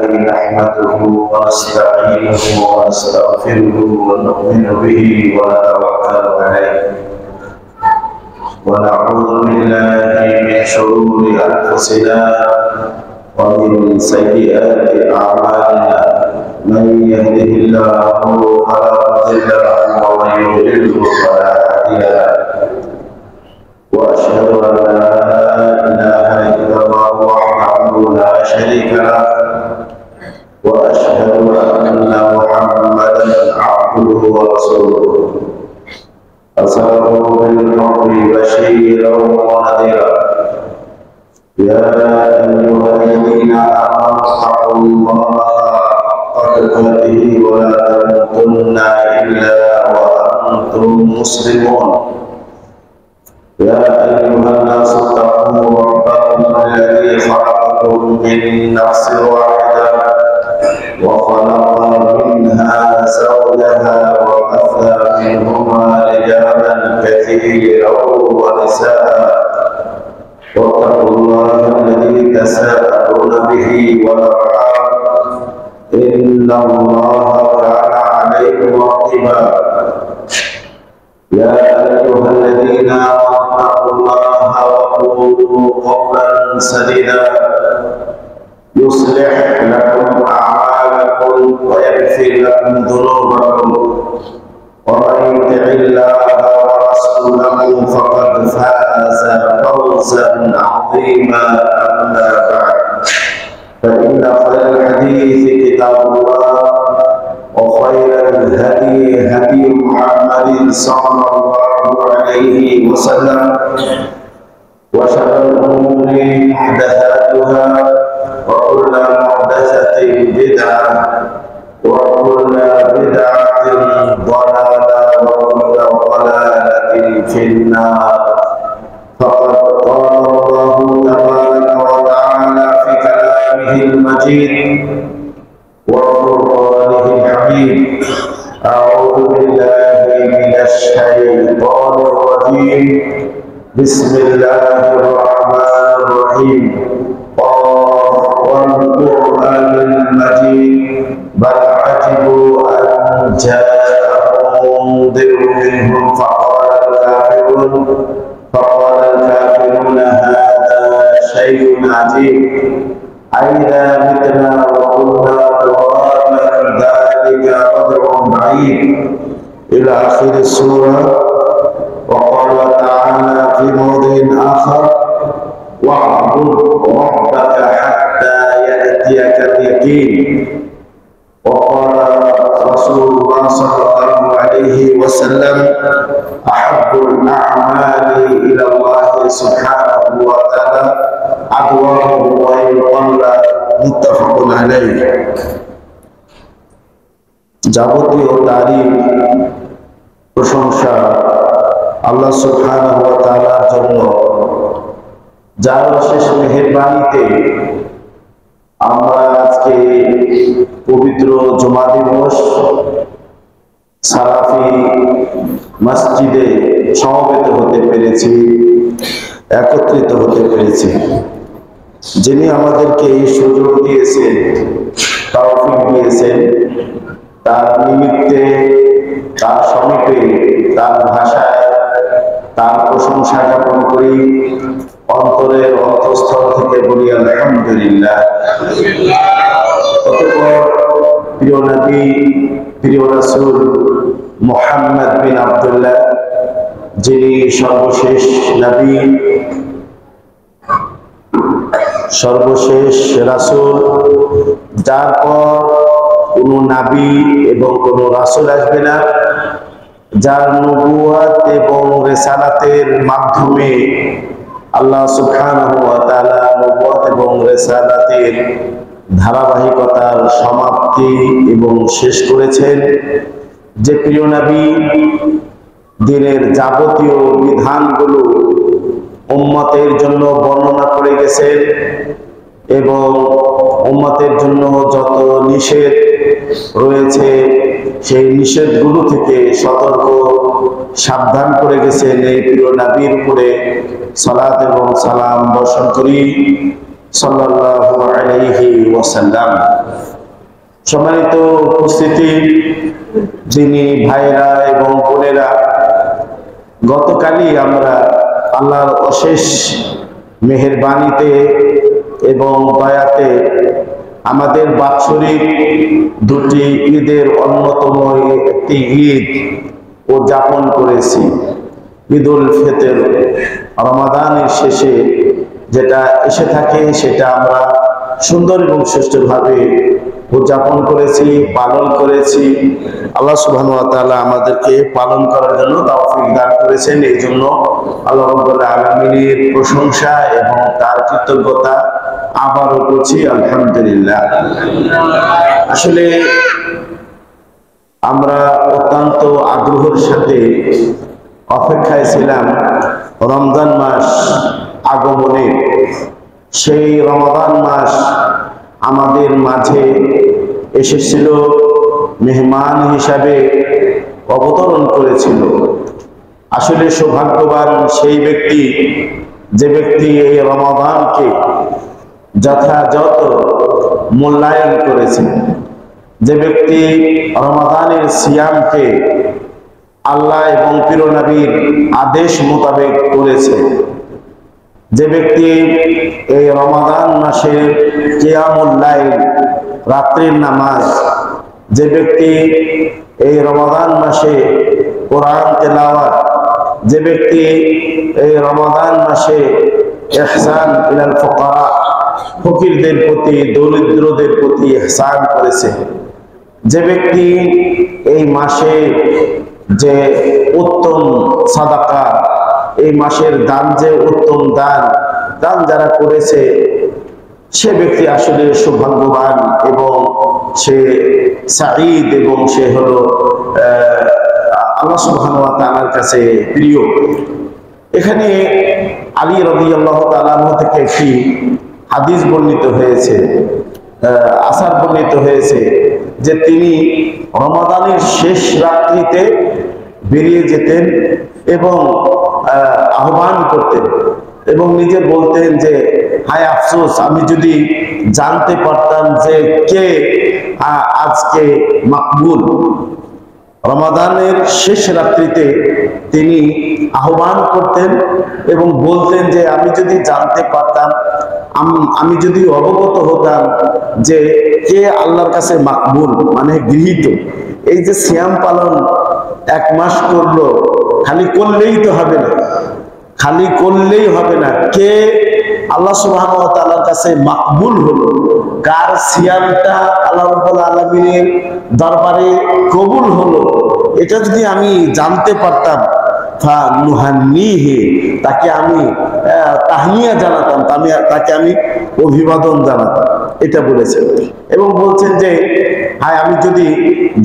نحمده ونستعينه ونستغفره ونؤمن به ونتوكل عليه ونعوذ بالله من شرور انفسنا ومن سيئات اعمالنا من يهده الله فلا مضل له ومن يضلل فلا هادي له واشهد ان لا اله الا الله وحده لا شريك له وأشهد أن محمدا عبده ورسوله أرسله بالحق بشيرا ونذيرا يا أيها الذين آمنوا اتقوا الله حق تقاته ولا تموتن إلا وأنتم مسلمون يا أيها الناس اتقوا ربكم الذي خلقكم من نفس واحدة وخلق منها زوجها وبث منهما رجالا كثيرا ونساء واتقوا الله الذي تساءلون به والارحام ان الله كان عليكم رقيبا يا ايها الذين امنوا اتقوا الله وقولوا قولا سديدا يصلح لكم أعمالكم ويغفر لكم ذنوبكم ومن يطع الله ورسوله فقد فاز فوزا عظيما أما بعد فإن خير الحديث كتاب الله وخير الهدي هدي محمد صلى الله عليه وسلم وشر الأمور محدثاتها وكل محدثة بدعة وكل بدعة ضلالة وكل ضلالة في النار فقد قال الله تبارك وتعالى في كلامه المجيد وفرقانه الحميد أعوذ بالله من الشيطان الرجيم بسم الله الرحمن الرحيم والقرآن المجيد بل عجبوا أن جاءهم منذر منهم فقال الكافرون هذا شيء عجيب أئذا متنا وكنا ترابا ذلك رجع بعيد إلى آخر السورة. وقال تعالى في موضع آخر واعبد ربك حتى يأتيك اليقين. وقال رسول الله صلى الله عليه وسلم أحب الأعمال إلى الله سبحانه وتعالى أدومه وإن قل متفق عليه। যাবতীয় তারিফ প্রশংসা আল্লাহ সুবহানাহু ওয়া তাআলার জন্য, যার অশেষ মেহেরবানিতে আমরা আজকে পবিত্র জুমা দিবস সালাফি মসজিদে সমবেত হতে পেরেছি, একত্রিত হতে পেরেছি। যিনি আমাদেরকে এই সুযোগ দিয়েছেন, তৌফিক দিয়েছেন, তার নিমিত্তে, তার সমীপে, তার ভাষায় তার প্রশংসা জ্ঞাপন করি, অন্তরের অন্তঃস্থল থেকে বলি আলহামদুলিল্লাহ। অতঃপর প্রিয় নবী, প্রিয় রাসূল মুহাম্মদ বিন আব্দুল্লাহ, যিনি সর্বশেষ নবী, সর্বশেষ রাসূল, যার পর কোনো নবী এবং কোনো রাসূল আসবে না, যার নবুয়ত এবং রিসালাতের মাধ্যমে আল্লাহ সুবহানাহু ওয়া তাআলা নবুয়ত এবং রিসালাতের ধারাবাহিকতার সমাপ্তি এবং শেষ করেছেন। যে প্রিয় নবী দিনের যাবতীয় বিধানগুলো উম্মতের জন্য বর্ণনা করে গেছেন এবং উম্মতের জন্য যত নিষেধ রয়েছে সেই নিষেধগুলো থেকে সতর্ক সাবধান করে গেছেন। এই প্রিয় নবীর উপরে সালাত এবং সালাম বর্ষণ করি। সাল্লাল্লাহু আলাইহি ওয়াসাল্লাম। সম্মানিত উপস্থিতি, যিনি ভাইরা এবং বোনেরা, গতকালই আমরা আল্লাহর অশেষ মেহেরবানিতে এবং দয়াতে আমাদের বাৎসরিক দুটি ঈদের অন্যতম একটি ঈদ উদযাপন করেছি। ঈদুল ফিতর, রমাদানের শেষে যেটা এসে থাকে সেটা আমরা সুন্দর এবং সুষ্ঠুভাবে উদযাপন করেছি, পালন করেছি। আল্লাহ সুবহানাহু ওয়া তাআলা আমাদেরকে পালন করার জন্য তৌফিক দান করেছেন। এই জন্য আল্লাহ রাব্বুল আলামিনের প্রশংসা এবং তার কৃতজ্ঞতা আবারও করছি, আলহামদুলিল্লাহ। আসলে আমরা অত্যন্ত আগ্রহের সাথে অপেক্ষায় ছিলাম রমজান মাস আগমনে। সেই রমাদান মাস আমাদের মাঝে এসেছিল, মেহমান হিসাবে অবতরণ করেছিল। আসলে সৌভাগ্যবান সেই ব্যক্তি যে ব্যক্তি এই রমাদানকে যথাযথ মূল্যায়ন করেছে, যে ব্যক্তি রমাদানের সিয়ামকে আল্লাহ এবং প্রিয় নবীর আদেশ মোতাবেক করেছে, যে ব্যক্তি এই রমাদান মাসে কিয়ামুল লাইল, রাত্রির নামাজ, যে ব্যক্তি এই রমাদান মাসে কোরআন তেলাওয়াত, যে ব্যক্তি এই রমাদান মাসে ইহসান ইলাল ফুকারা, ফকিরদের প্রতি, দরিদ্রদের প্রতি ইহসান করেছে, যে ব্যক্তি এই মাসে যে উত্তম সাদাকা, এই মাসের দান, যে উত্তম দান যারা করেছে, সে ব্যক্তি আসলে সৌভাগ্যবান এবং সে সাঈদ এবং সে হলো আল্লাহ সুবহানাহু ওয়া তাআলার কাছে প্রিয়। এখানে আলী রাদিয়াল্লাহু তাআলা থেকে একটি হাদিস বর্ণিত হয়েছে, আসার বর্ণিত হয়েছে যে তিনি রমাদানের শেষ রাত্রিতে বেরিয়ে যেতেন এবং আহ্বান করতেন এবং নিজে বলতেন যে হায় আফসোস, আমি যদি জানতে পারতাম যে কে আজকে মাকবুল। রমাদানের শেষ রাত্রিতে তিনি আহ্বান করতেন এবং বলতেন যে আমি যদি জানতে পারতাম, আমি যদি অবগত হতাম যে কে আল্লাহর কাছে মাকবুল, মানে গৃহীত। এই যে সিয়াম পালন 1 মাস করলো, খালি করলেই তো হবে না, খালি করলেই হবে না, কে আল্লাহ সুবহানাহু ওয়া তাআলার কাছে মাকবুল হলো, কার সিয়ামটা আল্লাহ রাব্বুল আলামিনের দরবারে কবুল হলো, এটা যদি আমি জানতে পারতাম, তাকে আমি তাহনিয়া জানাতাম, তাকে আমি অভিবাদন জানাতাম, এটা বলেছেন। এবং বলছেন যে হায়, আমি যদি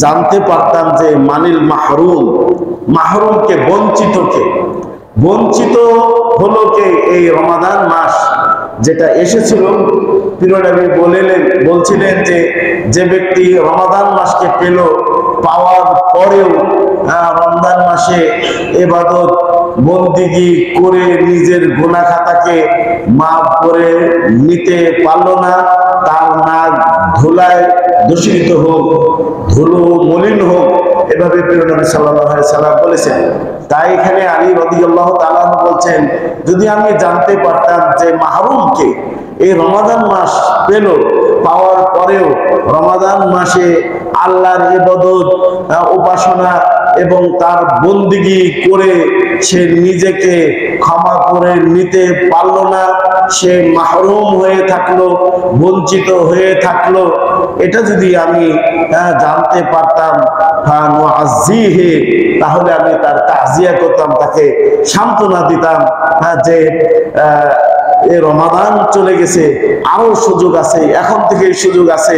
জানতে পারতাম যে মানিল মাহরুম, মাহরুমকে, বঞ্চিত হলো কে এই রমাদান মাস যেটা এসেছিল। প্রিয় নবী বলছিলেন যে যে ব্যক্তি রমাদান মাসকে পেল, পাওয়ার পরেও রমজান মাসে ইবাদত বন্দিগি করে নিজের গুনাহ খাতাকে মাফ করে নিতে পারল না, তার নাক ধুলায় দূষিত হোক, ধুলো মলিন হোক, এভাবে প্রিয় নবী সাল্লাল্লাহু আলাইহি সাল্লাম বলেছেন। তাই এখানে আলী রাদিয়াল্লাহু তাআলা বলছেন, যদি আমি জানতে পারতাম যে মাহরুমকে এই রমাদান মাস পেল, পাওয়ার পরেও রমাদান মাসে আল্লাহর ইবাদত, উপাসনা এবং তার বন্দিগি করে সে নিজেকে ক্ষমা করে নিতে পারল না, সে মাহরুম হয়ে থাকলো, বঞ্চিত হয়ে থাকলো, এটা যদি আমি জানতে পারতাম, তাহলে আমি তার তাজিয়া করতাম, তাকে সান্ত্বনা দিতাম যে এই রমাদান চলে গেছে, আরো সুযোগ আছে, এখন থেকে সুযোগ আছে,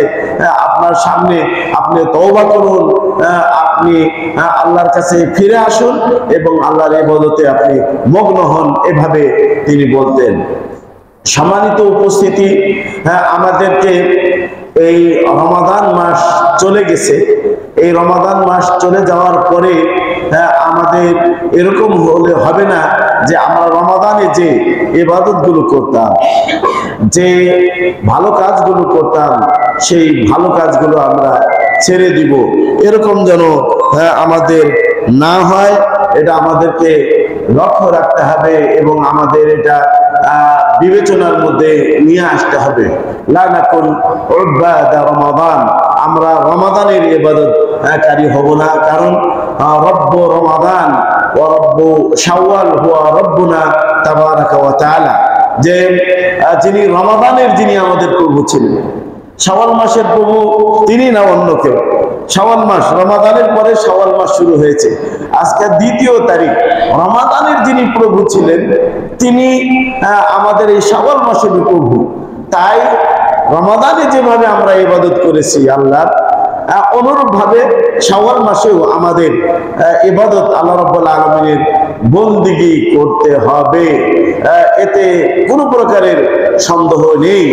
আপনার সামনে, আপনি তওবা করুন, আপনি আল্লাহর কাছে ফিরে আসুন এবং আল্লাহর ইবাদতে আপনি মগ্ন হন, এভাবে তিনি বলতেন। সম্মানিত উপস্থিতি, আমাদেরকে এই রমাদান মাস চলে গেছে, এই রমাদান মাস চলে যাওয়ার পরে আমাদের এরকম হলে হবে না যে আমরা রমাদানে যে ইবাদতগুলো করতাম, যে ভালো কাজগুলো করতাম সেই ভালো কাজগুলো আমরা ছেড়ে দিব, এরকম যেন আমাদের না হয়, এটা আমাদেরকে লক্ষ্য রাখতে হবে এবং আমাদের এটা বিবেচনার মধ্যে নিয়ে আসতে হবে। লা নাকুন উবাদা রমাদান, আমরা রমাদানের ইবাদতকারী হব না, কারণ রব্ব রমাদান ওয়া রব্বু শাওয়াল হুয়া রব্বুনা তাবারাকা ওয়া তাআলা, যে যিনি রমাদানের যিনি আমাদের প্রভু ছিলেন, শাওয়াল মাসের প্রভু তিনি না অন্য কেউ। শাওয়াল মাস, রমাদানের পরে শাওয়াল মাস শুরু হয়েছে, আজকে 2 তারিখ। রমাদানের যিনি প্রভু ছিলেন তিনি আমাদের এই শাওয়াল মাসের প্রভু। তাই রমাদানে যেভাবে আমরা ইবাদত করেছি আল্লাহর, অনুরূপ ভাবে শাওয়াল মাসেও আমাদের ইবাদত আল্লাহ রাব্বুল আলামিনের বন্দিগি করতে হবে, এতে কোনো প্রকারের সন্দেহ নেই।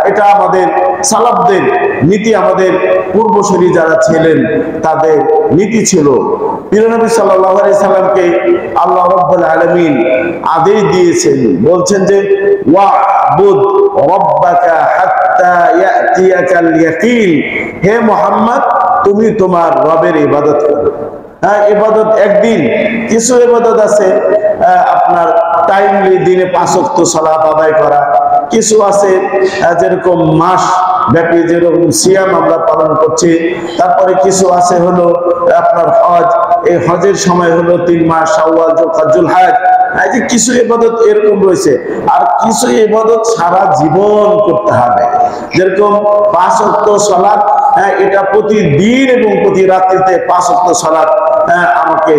এটা আমাদের সালাফদের নীতি, আমাদের পূর্বসূরি যারা ছিলেন তাদের নীতি ছিল। প্রিয় নবী সাল্লাল্লাহু আলাইহি সাল্লামকে আল্লাহ রাব্বুল আলামিন আদেশ দিয়েছেন, বলছেন যে ওয়া'বুদ রাব্বাকা হাত্তা ইয়াতিয়াকাল ইয়াকিন, হে মুহাম্মদ তুমি তোমার রবের ইবাদত করো। ইবাদত একদিন, কিছু ইবাদত আছে আপনার টাইমলি দিনে 5 ওয়াক্ত সালাত আদায় করা, কিছু আছে যেরকম মাস ব্যাপী যেরকম সিয়াম আমরা পালন করছি, তারপরে কিছু আছে হলো আপনার হজ, এই হজের সময় হলো 3 মাস, শাওয়াল, যুলহজ, হজ, এই যে কিছু ইবাদত এরকম রয়েছে। আর কিছু ইবাদত সারা জীবন করতে হবে, যেরকম 5 ওয়াক্ত সালাত, এটা প্রতিদিন এবং প্রতি রাত্রিতে 5 ওয়াক্ত সালাত আমাকে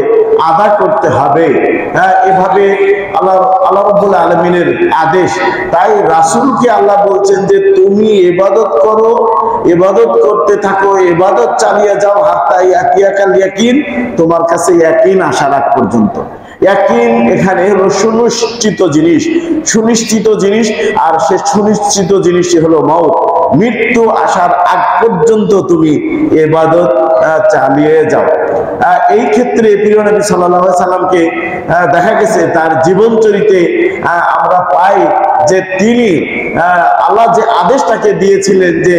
আদা করতে হবে। এভাবে আল্লাহ রাব্বুল আলামিনের আদেশ। তাই রাসূলকে আল্লাহ বলছেন যে তুমি ইবাদত করো, ইবাদত করতে থাকো, ইবাদত চালিয়ে যাও হাত্তা ইয়াতিয়াকাল ইয়াকিন, তোমার কাছে ইয়াকিন আসার আগ পর্যন্ত। ইয়াকিন এখানে হলো সুনিশ্চিত জিনিস, সুনিশ্চিত জিনিস, আর সে সুনিশ্চিত জিনিসটি হলো মওত, মৃত্যু আসার আগ পর্যন্ত তুমি ইবাদত চালিয়ে যাও। এই ক্ষেত্রে প্রিয় নবী সাল্লাল্লাহু আলাইহি সাল্লামকে দেখা গেছে তার জীবন চরিত্রে আমরা পাই যে তিনি আল্লাহ যে আদেশটাকে দিয়েছিলেন যে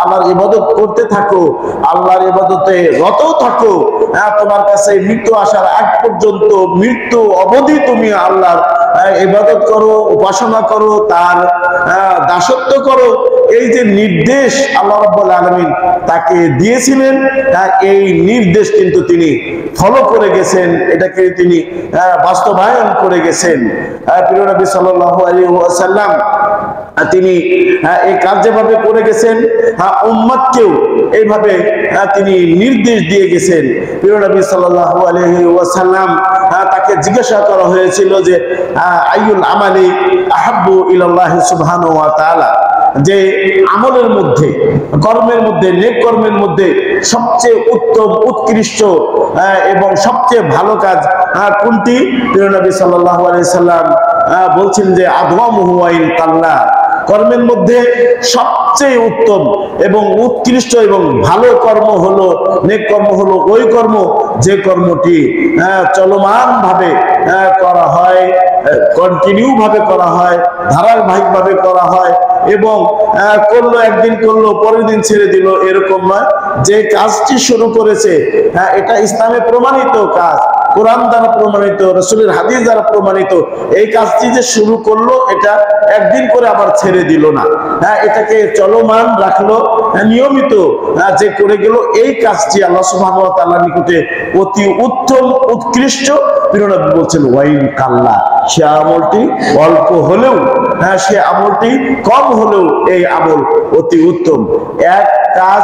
আল্লাহর ইবাদত করতে থাকো, আল্লাহর ইবাদতে রত থাকো, তোমার কাছে মৃত্যু আসার আগ পর্যন্ত, মৃত্যু অবধি তুমি আল্লাহর ইবাদত করো, উপাসনা করো, তার দাসত্ব করো, এই যে নির্দেশ আল্লাহ রাব্বুল আলামিন তাকে দিয়েছিলেন, এই নির্দেশ কিন্তু তিনি ফলো করে গেছেন, এটাকে তিনি বাস্তবায়ন করে গেছেন। প্রিয় নবী সাল্লাল্লাহু আলাইহি ওয়াসাল্লাম তিনি এই কাজ যেভাবে করে গেছেন, উম্মতকেও এইভাবে তিনি নির্দেশ দিয়ে গেছেন। প্রিয় নবী সাল্লাল্লাহু আলাইহি ওয়াসাল্লাম তাকে জিজ্ঞাসা করা হয়েছিল যে আইয়ুল আমালি আহাব্বু ইলাল্লাহি সুবহানাহু ওয়া তাআলা, যে আমলের মধ্যে, কর্মের মধ্যে, নেক কর্মের মধ্যে সবচেয়ে উত্তম, উৎকৃষ্ট এবং সবচেয়ে ভালো কাজ কোনটি? প্রিয় নবী সাল্লাল্লাহু আলাইহি সাল্লাম বলছেন যে আদওয়ামুহু ওয়া ইন কাল্লা, কর্মের মধ্যে সবচেয়ে উত্তম এবং উৎকৃষ্ট এবং ভালো কর্ম হলো, নেক কর্ম হলো ওই কর্ম যে কর্মটি চলমান ভাবে করা হয়, কন্টিনিউ ভাবে করা হয়, ধারাবাহিক ভাবে করা হয়, এবং করলো একদিন করলো পরের দিন ছেড়ে দিল, এরকম নয়। যে কাজটি শুরু করেছে এটা ইসলামে প্রমাণিত কাজ, কোরআন দ্বারা প্রমাণিত, রাসূলের হাদিস দ্বারা প্রমাণিত, এই কাজটি যে শুরু করলো এটা একদিন করে আবার ছেড়ে দিল না, এটাকে চলমান রাখলো, নিয়মিত যে করে গেল, এই কাজটি আল্লাহ সুবহানাহু ওয়া তাআলার নিকটে অতি উত্তম, উৎকৃষ্ট। প্রিয় নবী বলছেন ওয়াইন কাল্লা, সে আমলটি অল্প হলেও, সে আমলটি কম হলেও এই আমল অতি উত্তম। এক কাজ,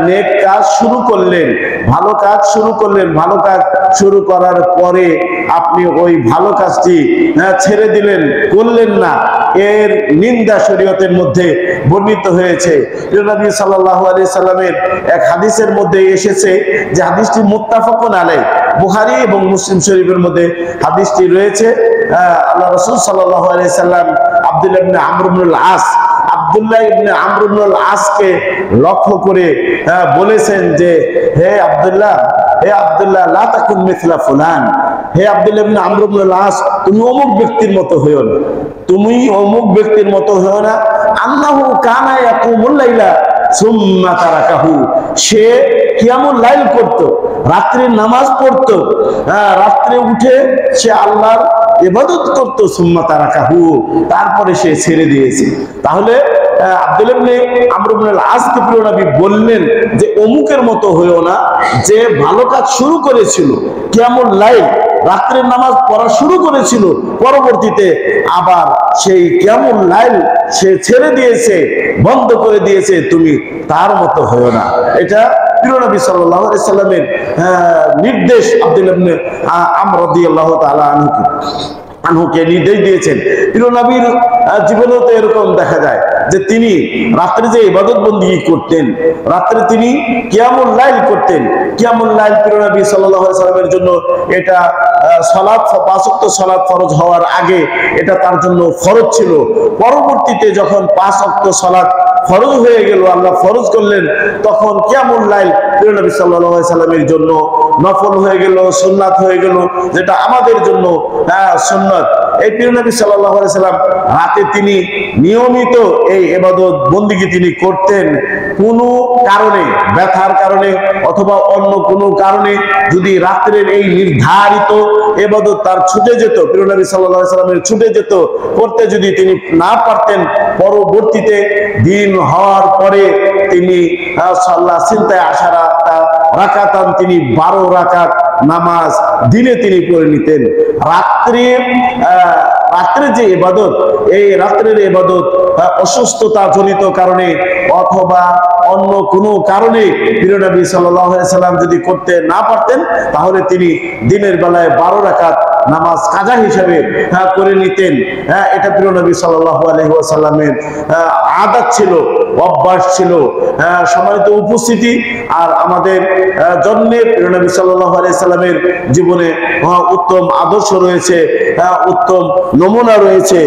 নেক কাজ শুরু করলেন, ভালো কাজ শুরু করলেন, ভালো কাজ শুরু করার পরে আপনি ওই ভালো কাজটি ছেড়ে দিলেন, করলেন না, এর নিন্দা শরীয়তের মধ্যে বর্ণিত হয়েছে। নবী সাল্লাল্লাহু আলাইহি সাল্লামের এক হাদিসের মধ্যে এসেছে, যে হাদিসটি মুত্তাফাকুন আলাইহি, বুখারী এবং মুসলিম শরীফের মধ্যে হাদিসটি রয়েছে। আল্লাহ রাসূল সাল্লাল্লাহু আলাইহি সাল্লাম আব্দুল্লাহ ইবনে আমর ইবনুল আস, আব্দুল্লাহ ইবনে আমর ইবনুল আসকে লক্ষ্য করে বলেছেন যে হে আব্দুল্লাহ, হে আব্দুল্লাহ, লা তাকুন মিছলা ফুলান, হে আব্দুল্লাহ ইবনে আমর ইবনে আল-আস, তুমি অমুক ব্যক্তির মতো হইও না, তুমি অমুক ব্যক্তির মতো হইও না। আন্নাহু কানা ইয়াকুমুল লাইলা সুম্মা তারাকাহু, সে কিয়ামুল লাইল করত, রাত্রির নামাজ পড়ত, রাত্রে উঠে সে আল্লাহর ইবাদত করত, সুম্মা তারাকাহু, তারপরে সে ছেড়ে দিয়েছে। তাহলে আব্দুল্লাহ ইবনে আমর ইবনে আল-আসকে প্রিয় নবী বললেন যে অমুকের মতো হইও না, যে ভালো কাজ শুরু করেছিল, কিয়ামুল লাইল, রাত্রের নামাজ পড়া শুরু করেছিল, পরবর্তীতে আবার সেই কিয়ামুল লাইল সে ছেড়ে দিয়েছে, বন্ধ করে দিয়েছে, তুমি তার মতো হইও না। এটা প্রিয় নবী সাল্লাল্লাহু আলাইহি সাল্লামের নির্দেশ আব্দুল্লাহ ইবনে আমর রাদিয়াল্লাহু তাআলা আনহুকে নির্দেশ দিয়েছেন। প্রিয় নবীর জীবনেও তো এরকম দেখা যায় যে তিনি রাত্রে যে ইবাদত বন্দেগী করতেন, রাত্রে তিনি কিয়ামুল লাইল করতেন। কিয়ামুল লাইল প্রিয় নবী সাল্লাল্লাহু আলাইহি সাল্লামের জন্য এটা সালাত, 5 ওয়াক্ত সালাত ফরজ হওয়ার আগে এটা তার জন্য ফরজ ছিল। পরবর্তীতে যখন 5 ওয়াক্ত সালাত ফরজ হয়ে গেল, আল্লাহ ফরজ করলেন, তখন কিয়ামুল লাইল প্রিয় নবী সাল্লাল্লাহু আলাইহি সাল্লামের জন্য নফল হয়ে গেল, সুন্নাত হয়ে গেল, যেটা আমাদের জন্য সুন্নাত। এই প্রিয় নবী সাল্লাল্লাহু আলাইহি সাল্লাম রাতে তিনি নিয়মিত এই ইবাদত বন্দেগী তিনি করতেন। কোনো কারণে, ব্যথার কারণে অথবা অন্য কোনো কারণে যদি রাত্রের এই নির্ধারিত ইবাদত তার ছুটে যেত, প্রিয় নবী সাল্লাল্লাহু আলাইহি সাল্লামের ছুটে যেত, করতে যদি তিনি না পারতেন, পরবর্তীতে দিন হওয়ার পরে তিনি সাল্লাহ চিন্তায় আসা রাকাতান, তিনি 12 রাকাত নামাজ দিনে তিনি পড়ে নিতেন। রাত্রে যে ইবাদত, এই রাত্রের ইবাদত অসুস্থতা জনিত কারণে অথবা অন্য কোনো কারণে প্রিয় নবী সাল্লাল্লাহু আলাইহি সাল্লাম যদি করতে না পারতেন, তাহলে তিনি দিনের বেলায় 12 রাকাত নামাজ কাজা হিসেবে করে নিতেন। এটা প্রিয় নবী সাল্লাল্লাহু আলাইহি ওয়াসাল্লামের আদত ছিল, অভ্যাস ছিল। সম্মানিত উপস্থিতি, আর আমাদের জন্য প্রিয় নবী সাল্লাল্লাহু আলাইহি সাল্লামের জীবনে উত্তম আদর্শ রয়েছে, উত্তম নমুনা রয়েছে।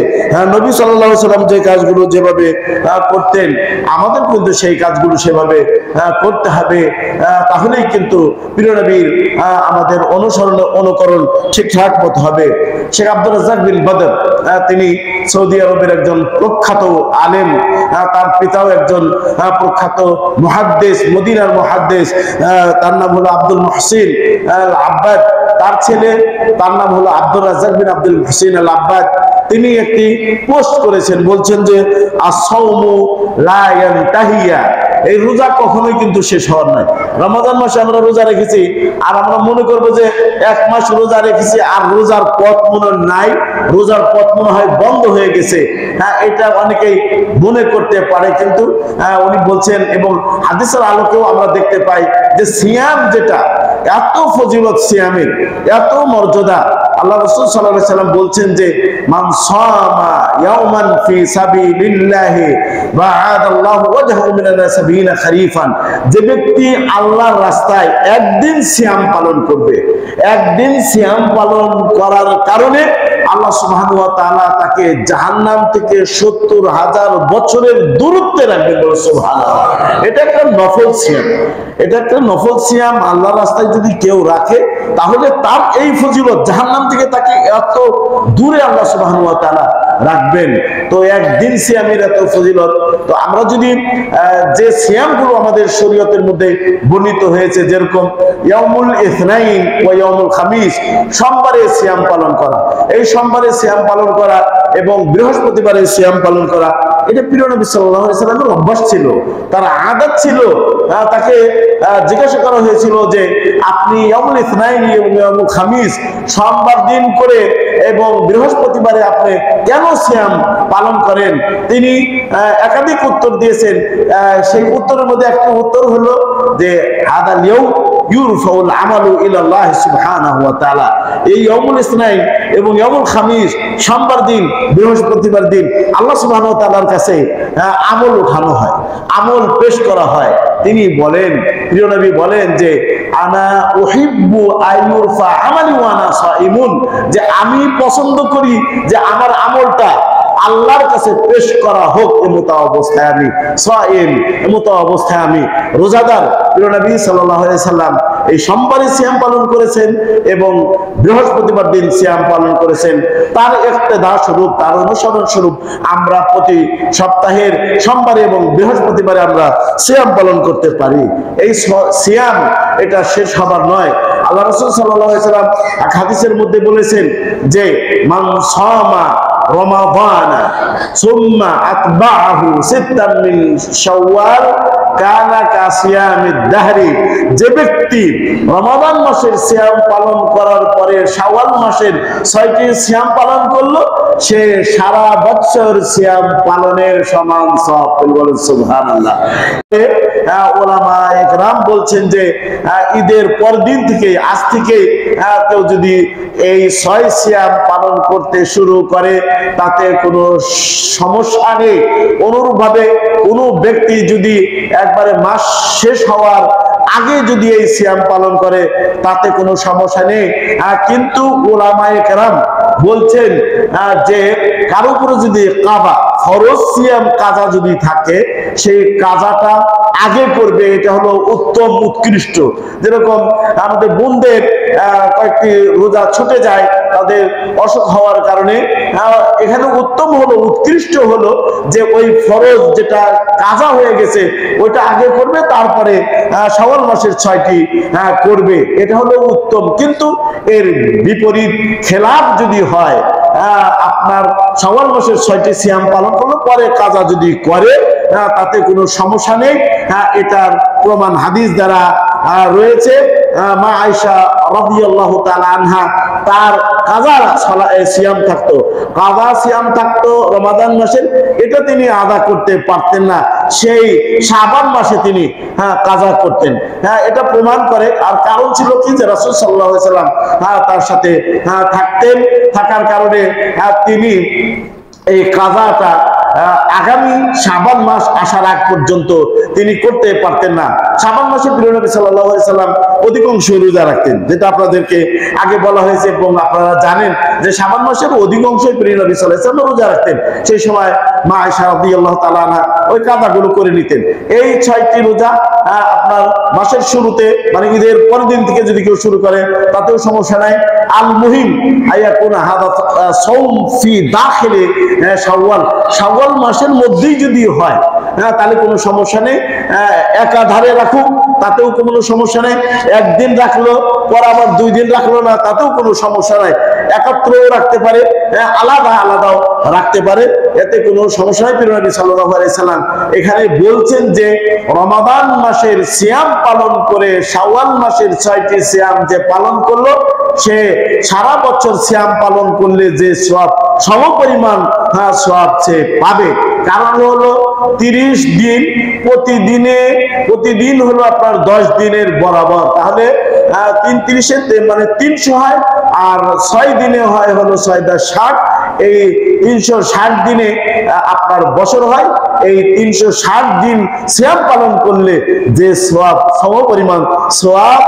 নবী সাল্লাল্লাহু আলাইহি সাল্লাম যে কাজগুলো যেভাবে করতেন, আমাদের কিন্তু সেই কাজগুলো সেভাবে করতে হবে। তাহলেই কিন্তু প্রিয় নবীর আমাদের অনুসরণ, অনুকরণ ঠিকঠাক মতো হবে। শেখ আব্দুর রাজ্জাক বিন বদর, তিনি সৌদি আরবের একজন প্রখ্যাত আলেম, তার পিতাও একজন প্রখ্যাত মুহাদ্দিস, মদিনার মুহাদ্দিস। তার নাম হলো আব্দুল মুহসিন আল আব্বাদ, তার ছেলে, তার নাম হলো আব্দুর রাজ্জাক বিন আব্দুল মুহসিন আল আব্বাদ। তিনি একটি পোস্ট করেছেন, বলছেন যে আস-সাওমু লা ইয়ানতাহিয়া, এই রোজা কখনোই কিন্তু শেষ হওয়ার নয়। রমাদান মাসে আমরা রোজা রেখেছি, আর আমরা মনে করবো যে 1 মাস রোজা রেখেছি আর রোজার পথ মনে নাই, রোজার পথ মনে হয় বন্ধ হয়ে গেছে। এটা অনেকেই মনে করতে পারে, কিন্তু উনি বলছেন, এবং হাদিসের আলোকেও আমরা দেখতে পাই যে সিয়াম যেটা এত ফজিলত, সিয়ামের এত মর্যাদা, আল্লাহ রাসূল সাল্লাল্লাহু আলাইহি সাল্লাম বলছেন যে মান সামা ইয়াওমান ফি সাবিলিল্লাহি বা'আদাল্লাহু ওয়াজহাহু মিনান নাস 70 খরিফান, যে ব্যক্তি আল্লাহর রাস্তায় একদিন সিয়াম পালন করবে, একদিন সিয়াম পালন করার কারণে আল্লাহ সুবহানাহু ওয়া তাআলা তাকে জাহান্নাম থেকে 70,000 বছরের দূরত্বে রাখবেন। সুবহানাল্লাহ, এটা একটা নফল সিয়াম, এটা একটা নফল সিয়াম। আল্লাহর রাস্তায় যদি কেউ রাখে, তাহলে তার এই ফজিলত, জাহান্নাম থেকে তাকে এত দূরে আল্লাহ সুবহানাহু ওয়া তাআলা রাখবেন। তো একদিন সিয়ামের এত ফজিলত, তো আমরা যদি যে সিয়ামগুলো আমাদের শরীয়তের মধ্যে বর্ণিত হয়েছে, যেরকম ইয়াউমুল ইসনাইন ওয়া ইয়াউমুল খামিস, সোমবারে সিয়াম পালন করা, এই সোমবারে সিয়াম পালন করা এবং বৃহস্পতিবারে সিয়াম পালন করা, এটা প্রিয় নবী সাল্লাল্লাহু আলাইহি সাল্লামের অভ্যাস ছিল, তার আদত ছিল। তাকে জিজ্ঞাসা করা হয়েছিল যে আপনি ইয়াউমুল ইসনাইন এবং ইয়াউমুল খামিস সোমবার দিন করে এবং বৃহস্পতিবারে আপনি কেন সিয়াম পালন করেন? তিনি একাধিক উত্তর দিয়েছেন। সেই উত্তরের মধ্যে একটা উত্তর হলো যে হাদাল ইয়াউম ইউরফাউল আমালু ইলাল্লাহ সুবহানাহু ওয়া তাআলা, এই ইয়াউমুল ইসনাইন এবং ইয়াউমুল খামিস, সোমবার দিন বৃহস্পতিবার দিন আল্লাহ সুবহানাহু ওয়া তাআলার কাছে আমল উঠানো হয়, আমল পেশ করা হয়। তিনি বলেন, প্রিয় নবী বলেন যে আনা উহিব্বু আইয়ুরফা আমালি ওয়া আনা সাইমুন, যে আমি পছন্দ করি যে আমার আমলটা আল্লাহর কাছে পেশ করা হোক, এমত অবস্থায় আমি সাইম, এমত অবস্থায় আমি রোজাদার। প্রিয় নবী সাল্লাল্লাহু আলাইহি সাল্লাম এই সোমবারে সিয়াম পালন করেছেন এবং বৃহস্পতিবার দিন সিয়াম পালন করেছেন, তার ইক্তেদা স্বরূপ, তার অনুসরণ স্বরূপ আমরা প্রতি সপ্তাহের সোমবারে এবং বৃহস্পতিবারে আমরা সিয়াম পালন করতে পারি। এই সিয়াম এটা শেষ হবার নয়। আল্লাহ রাসূল সাল্লাল্লাহু আলাইহি ওয়াসাল্লাম এক হাদিসের মধ্যে বলেছেন যে মান সামা রমাদান সুম্মা আতবাআহু সিত্তান মিন শাওয়াল কানা কাসিয়ামিদ দাহরি, যে ব্যক্তি রমাদান মাসের সিয়াম পালন করার পরে শাওয়াল মাসের 6টি সিয়াম পালন করলো, সে সারা বছর সিয়াম পালনের সমান সওয়াব পেল। বলেন সুবহানাল্লাহ। ওলামা ইকরাম বলছেন যে ঈদের পরদিন থেকে, আজ থেকে কেউ যদি এই 6 সিয়াম পালন করতে শুরু করে তাতে কোনো সমস্যা নেই। অনুরূপভাবে কোনো ব্যক্তি যদি একবারে মাস শেষ হওয়ার আগে যদি এই সিয়াম পালন করে তাতে কোনো সমস্যা নেই। কিন্তু উলামায়ে কেরাম বলছেন যে কারো উপরে যদি কাজা, ফরজ সিয়াম কাজা যদি থাকে, সেই কাজাটা আগে করবে, এটা হলো উত্তম, উৎকৃষ্ট। যেরকম আমাদের বোনদের কয়েকটি রোজা ছুটে যায় তাদের অসুখ হওয়ার কারণে, এখানে উত্তম হলো, উৎকৃষ্ট হলো যে ওই ফরজ যেটা কাজা হয়ে গেছে ওইটা আগে করবে, তারপরে শাওয়াল মাসের 6টি করবে, এটা হলো উত্তম। কিন্তু এর বিপরীত খেলাফ যদি হয়, আপনার শাওয়াল মাসের 6টি সিয়াম পালন করলো পরে কাজা যদি করে তাতে কোনো সমস্যা নেই। এটার প্রমাণ হাদিস দ্বারা রয়েছে। মা আয়েশা রাদিয়াল্লাহু তাআলা আনহা, তার কাজা সিয়াম থাকতো, কাজা সিয়াম থাকতো রমাদান মাসের, এটা তিনি আদা করতে পারতেন না, সেই শাবান মাসে তিনি কাজা করতেন। এটা প্রমাণ করে। আর কারণ ছিল কি যে রাসূল সাল্লাল্লাহু আলাইহি ওয়াসাল্লাম তার সাথে থাকতেন, থাকার কারণে তিনি এই কাজাটা আগামী শাবান মাস আসার আগ পর্যন্ত তিনি করতে পারতেন না। শাবান মাসে প্রিয় নবী সাল্লাল্লাহু আলাইহি সাল্লাম অধিকাংশ রোজা রাখতেন, যেটা আপনাদেরকে আগে বলা হয়েছে এবং আপনারা জানেন যে শাবান মাসের অধিকাংশই প্রিয় নবী সাল্লাল্লাহু আলাইহি সাল্লাম রোজা রাখতেন। সেই সময় মা আয়েশা রাদিয়াল্লাহু তাআলা আনহা ওই কাজাগুলো করে নিতেন। এই 6টি রোজা আপনার মাসের শুরুতে, মানে ঈদের পরের দিন থেকে যদি কেউ শুরু করে তাতেও সমস্যা নাই। আল মুহিম আয়াকুনা হাদা সাওম ফি দাখিলি শাওয়াল, শাওয়াল মাসের মধ্যেই যদি হয় তাহলে কোনো সমস্যা নেই। একাধারে রাখুক তাতেও কোনো সমস্যা নেই, একদিন রাখলো পর আবার 2 দিন রাখলো না তাতেও কোনো সমস্যা নাই, একত্রেও রাখতে পারে, আলাদা আলাদাও রাখতে পারে, এতে কোনো সমস্যা নেই। প্রিয় নবী সাল্লাল্লাহু আলাইহি সাল্লাম এখানে বলছেন যে রমাদান মাসের সিয়াম পালন করে শাওয়াল মাসের 6টি সিয়াম যে পালন করলো, সে সারা বছর সিয়াম পালন করলে যে সওয়াব, সমপরিমাণ সওয়াব সে পাবে। কারণ হলো 30 দিন, প্রতিদিন হলো আপনার 10 দিনের বরাবর, তাহলে 3 30 মানে 300 হয়, আর 6 দিনে হয় হলো 6 × 60, এই 360 দিনে আপনার বছর হয়। এই 360 দিন সিয়াম পালন করলে যে সওয়াব, সমপরিমাণ সওয়াব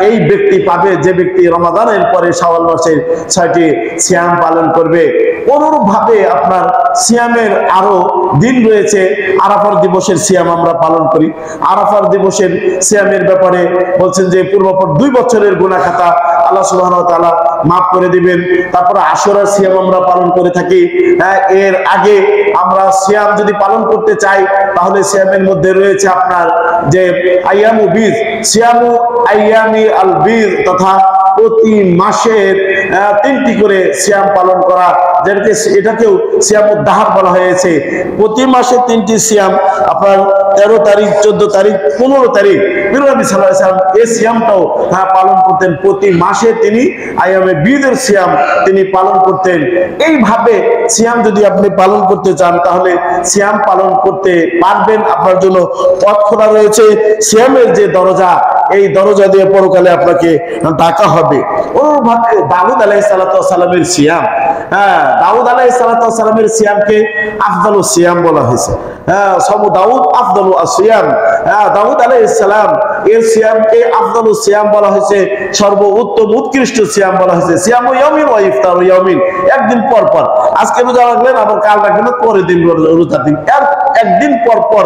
এই ব্যক্তি পাবে যে ব্যক্তি রমাদানের পরে শাওয়াল মাসের 6টি সিয়াম পালন করবে। অনুরূপভাবে আপনার সিয়ামের আরো দিন রয়েছে। আরাফার দিবসের সিয়াম আমরা পালন করি। আরাফার দিবসের সিয়ামের ব্যাপারে বলছেন যে পূর্বপর 2 বছরের গুনাহ খাতা আল্লাহ সুবহানাহু ওয়া তাআলা মাফ করে দিবেন। তারপরে আশুরার সিয়াম আমরা পালন করে থাকি। এর আগে আমরা সিয়াম যদি পালন করতে চাই তাহলে সিয়ামের মধ্যে রয়েছে আপনার যে আইয়ামু বীজ, সিয়ামু আইয়ামি আল বীজ, তথা প্রতি মাসের 3টি করে সিয়াম পালন করা, এটাকেও সিয়ামুদ দাহর বলা হয়েছে। প্রতি মাসে 3টি সিয়াম, আপনার 13 তারিখ, 14 তারিখ, 15 তারিখ প্রিয় নবী সাল্লাল্লাহু আলাইহি ওয়াসাল্লাম এই সিয়ামটাও পালন করতেন। প্রতি মাসে তিনি আইয়ামে বীজের সিয়াম তিনি পালন করতেন। এইভাবে সিয়াম যদি আপনি পালন করতে চান তাহলে সিয়াম পালন করতে পারবেন, আপনার জন্য পথ খোলা রয়েছে। সিয়ামের যে দরজা, এই দরজা দিয়ে পরকালে আপনাকে ডাকা হবে। অনুরূপভাবে দাউদ আলাইহিস সালামের সিয়াম, দাউদ আলাইহিস সালামের সিয়ামকে আফদালুস সিয়াম বলা হয়েছে। সামু দাউদ আফদালু আসিয়াম, দাউদ আলাইহিস সালাম এর সিয়ামকে আফদালুস সিয়াম বলা হয়েছে, সর্বোত্তম উৎকৃষ্ট সিয়াম বলা হয়েছে। সিয়ামু ইয়াউমিন ওয়া ইফতারু ইয়াউমিন, একদিন পর পর, আজকে রোজা রাখলেন আবার কাল রাখবেন, পরের দিন রোজা দিন, এর একদিন পর পর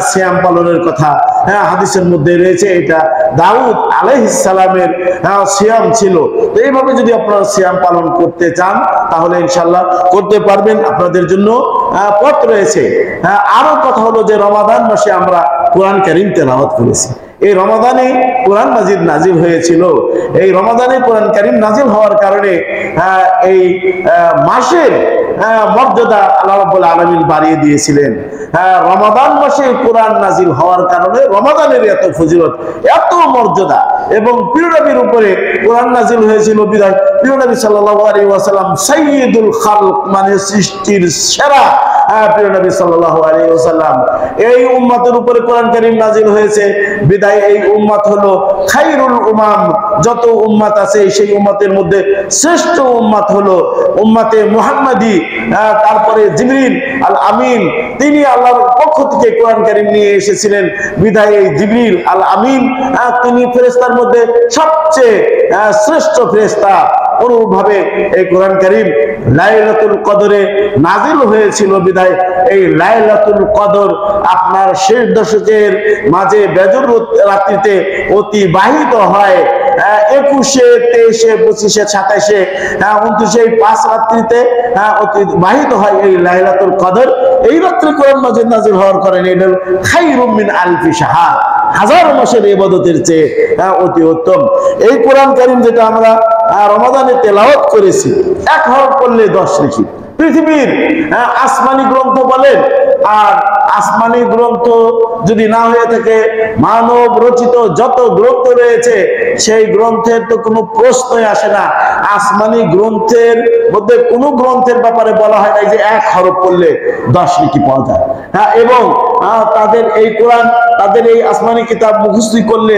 সিয়াম পালনের কথা হাদিসের মধ্যে রয়েছে। এটা দাউদ আলাইহিস সালামের সিয়াম ছিল। তো এইভাবে যদি আপনারা সিয়াম পালন করতে চান তাহলে ইনশাআল্লাহ করতে পারবেন, আপনাদের জন্য পথ রয়েছে। আরো কথা হলো যে রমাদান মাসে আমরা কোরআন কারীম তেলাওয়াত করেছি। এই রমাদানে কোরআন মাজিদ নাজিল হয়েছিল। এই রমাদানে কোরআন কারীম নাজিল হওয়ার কারণে এই মাসের মর্যাদা আল্লাহ রাব্বুল আলামিন বাড়িয়ে দিয়েছিলেন। রমাদান মাসে কোরআন নাজিল হওয়ার কারণে রমাদানের এত ফজিলত, এত মর্যাদা, এবং প্রিয় নবীর উপরে কোরআন নাজিল হয়েছিল বিধায় প্রিয় নবী সাল্লাল্লাহু আলাইহি ওয়াসাল্লাম সাইয়্যিদুল খালক, মানে সৃষ্টির সেরা প্রিয় নবী সাল্লাল্লাহু আলাইহি ওয়াসাল্লাম। এই উম্মতের উপরে কোরআন কারীম নাজিল হয়েছে বিধায় এই উম্মত হলো খায়রুল উমাম। যত উম্মত আছে সেই উম্মতের মধ্যে শ্রেষ্ঠ উম্মত হলো উম্মতে মুহাম্মাদি। তারপরে জিবরিল আল আমিন, তিনি আল্লাহর পক্ষ থেকে কোরআন কারীম নিয়ে এসেছিলেন বিধায় এই জিবরিল আল আমিন তিনি ফেরেশতার মধ্যে সবচেয়ে শ্রেষ্ঠ ফেরেশতা। অনুরূপভাবে এই কোরআন কারীম লাইলাতুল কদরে নাজিল হয়েছিল বিধায় এই লাইলাতুল কদর আপনার শেষ দশকের মাঝে বেজর রাত্রিতে অতিবাহিত হয়। 21, 23, 25, 27, 29 5 রাত্রিতে অতিবাহিত হয় এই লাইলাতুল কদর। এই রাত্রে কোরআন মাজিদ নাজিল হওয়ার কারণে এটা খায়রুম মিন আলফি শাহর, হাজার মাসের ইবাদতের চেয়ে অতি উত্তম। এই কোরআন কারীম যেটা আমরা রমাদানে তেলাওয়াত করেছি, এক হরফ পড়লে 10 নেকি। পৃথিবীর আসমানি গ্রন্থ বলেন আর আসমানি গ্রন্থ যদি না হয়ে থাকে মানব রচিত যত গ্রন্থ রয়েছে সেই গ্রন্থের তো কোনো প্রশ্নই আসে না। আসমানি গ্রন্থের মধ্যে কোনো গ্রন্থের ব্যাপারে বলা হয় না যে এক হরফ পড়লে 10 নেকি পাওয়া যায়। এবং তাদের এই কোরআন, তাদের এই আসমানি কিতাব মুখস্থ করলে